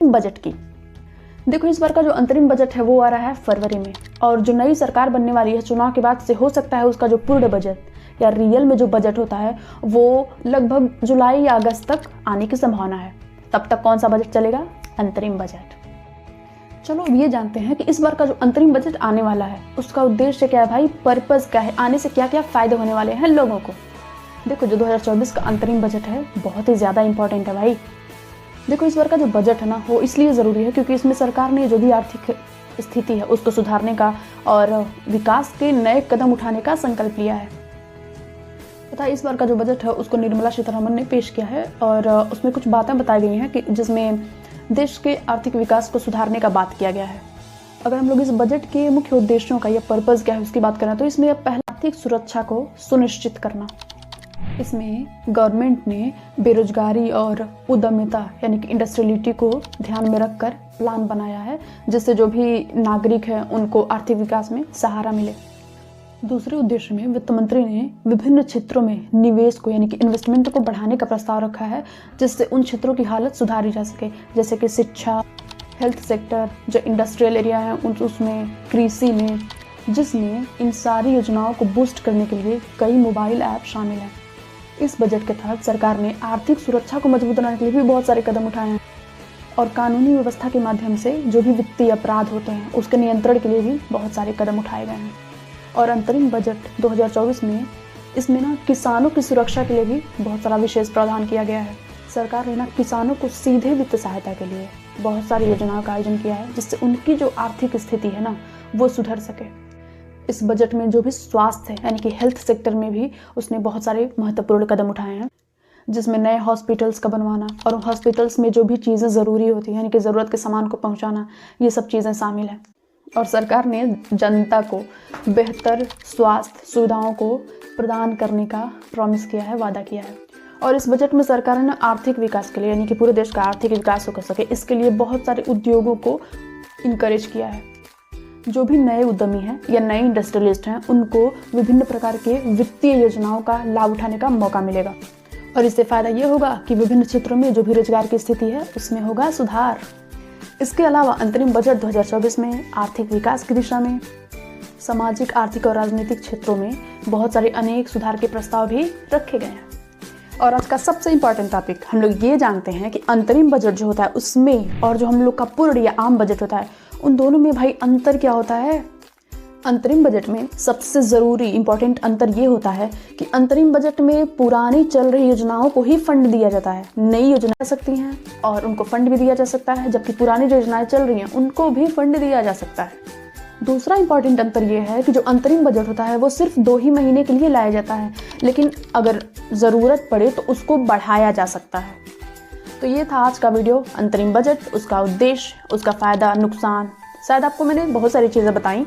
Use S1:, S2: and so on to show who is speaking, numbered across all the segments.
S1: Budget की। देखो, इस बार का जो अंतरिम बजट है वो आ रहा है फरवरी में, और जो नई सरकार बनने वाली है चुनाव के बाद से, हो सकता है उसका जो पूर्ण बजट या रियल में जो बजट होता है वो लगभग जुलाई या अगस्त तक आने की संभावना है। तब तक कौन सा बजट चलेगा? अंतरिम बजट। चलो अब ये जानते हैं कि इस बार का जो अंतरिम बजट आने वाला है उसका उद्देश्य क्या है भाई, पर्पस क्या है, आने से क्या क्या फायदे होने वाले हैं लोगों को। देखो, जो 2024 का अंतरिम बजट है बहुत ही ज़्यादा इंपॉर्टेंट है भाई। देखो, इस बार का जो बजट है ना वो इसलिए ज़रूरी है क्योंकि इसमें सरकार ने जो भी आर्थिक स्थिति है उसको सुधारने का और विकास के नए कदम उठाने का संकल्प लिया है। तथा इस बार का जो बजट है उसको निर्मला सीतारमण ने पेश किया है और उसमें कुछ बातें बताई गई हैं कि जिसमें देश के आर्थिक विकास को सुधारने का बात किया गया है। अगर हम लोग इस बजट के मुख्य उद्देश्यों का या पर्पस क्या है उसकी बात करें तो इसमें पहला आर्थिक सुरक्षा को सुनिश्चित करना। इसमें गवर्नमेंट ने बेरोजगारी और उद्यमिता यानी कि इंडस्ट्रियलिटी को ध्यान में रखकर प्लान बनाया है जिससे जो भी नागरिक हैं उनको आर्थिक विकास में सहारा मिले। दूसरे उद्देश्य में वित्त मंत्री ने विभिन्न क्षेत्रों में निवेश को यानी कि इन्वेस्टमेंट को बढ़ाने का प्रस्ताव रखा है जिससे उन क्षेत्रों की हालत सुधारी जा सके, जैसे कि शिक्षा, हेल्थ सेक्टर, जो इंडस्ट्रियल एरिया है उसमें, कृषि में, जिसमें इन सारी योजनाओं को बूस्ट करने के लिए कई मोबाइल ऐप शामिल हैं। इस बजट के तहत सरकार ने आर्थिक सुरक्षा को मजबूत बनाने के लिए भी बहुत सारे कदम उठाए हैं और कानूनी व्यवस्था के माध्यम से जो भी वित्तीय अपराध होते हैं उसके नियंत्रण के लिए भी बहुत सारे कदम उठाए गए हैं। और अंतरिम बजट 2024 में इसमें ना किसानों की सुरक्षा के लिए भी बहुत सारा विशेष प्रावधान किया गया है। सरकार ने ना किसानों को सीधे वित्त सहायता के लिए बहुत सारी योजनाओं का आयोजन किया है जिससे उनकी जो आर्थिक स्थिति है ना वो सुधर सके। इस बजट में जो भी स्वास्थ्य है यानी कि हेल्थ सेक्टर में भी उसने बहुत सारे महत्वपूर्ण कदम उठाए हैं जिसमें नए हॉस्पिटल्स का बनवाना और हॉस्पिटल्स में जो भी चीज़ें ज़रूरी होती हैं यानी कि ज़रूरत के सामान को पहुंचाना, ये सब चीज़ें शामिल हैं। और सरकार ने जनता को बेहतर स्वास्थ्य सुविधाओं को प्रदान करने का प्रॉमिस किया है, वादा किया है। और इस बजट में सरकार ने आर्थिक विकास के लिए यानी कि पूरे देश का आर्थिक विकास हो सके इसके लिए बहुत सारे उद्योगों को इनकरेज किया है। जो भी नए उद्यमी हैं या नए इंडस्ट्रियलिस्ट हैं उनको विभिन्न प्रकार के वित्तीय योजनाओं का लाभ उठाने का मौका मिलेगा और इससे फ़ायदा ये होगा कि विभिन्न क्षेत्रों में जो भी रोजगार की स्थिति है उसमें होगा सुधार। इसके अलावा अंतरिम बजट 2024 में आर्थिक विकास की दिशा में सामाजिक, आर्थिक और राजनीतिक क्षेत्रों में बहुत सारे अनेक सुधार के प्रस्ताव भी रखे गए हैं। और आज का सबसे इम्पॉर्टेंट टॉपिक, हम लोग ये जानते हैं कि अंतरिम बजट जो होता है उसमें और जो हम लोग का पूर्ण या आम बजट होता है उन दोनों में भाई अंतर क्या होता है। अंतरिम बजट में सबसे ज़रूरी इम्पॉर्टेंट अंतर ये होता है कि अंतरिम बजट में पुरानी चल रही योजनाओं को ही फंड दिया जाता है। नई योजनाएं सकती हैं और उनको फंड भी दिया जा सकता है, जबकि पुरानी जो योजनाएं चल रही हैं उनको भी फंड दिया जा सकता है। दूसरा इम्पॉर्टेंट अंतर ये है कि जो अंतरिम बजट होता है वो सिर्फ 2 ही महीने के लिए लाया जाता है, लेकिन अगर ज़रूरत पड़े तो उसको बढ़ाया जा सकता है। तो ये था आज का वीडियो, अंतरिम बजट, उसका उद्देश्य, उसका फ़ायदा, नुकसान। शायद आपको मैंने बहुत सारी चीज़ें बताई,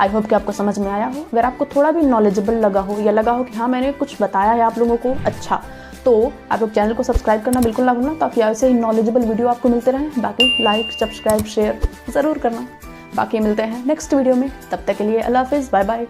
S1: आई होप कि आपको समझ में आया हो। अगर आपको थोड़ा भी नॉलेजेबल लगा हो या लगा हो कि हाँ मैंने कुछ बताया है आप लोगों को अच्छा, तो आप लोग चैनल को सब्सक्राइब करना बिल्कुल ना भूलना ताकि ऐसे ही नॉलेजेबल वीडियो आपको मिलते रहें। बाकी लाइक, सब्सक्राइब, शेयर ज़रूर करना। बाकी मिलते हैं नेक्स्ट वीडियो में, तब तक के लिए अल्लाह हाफिज़, बाय बाय।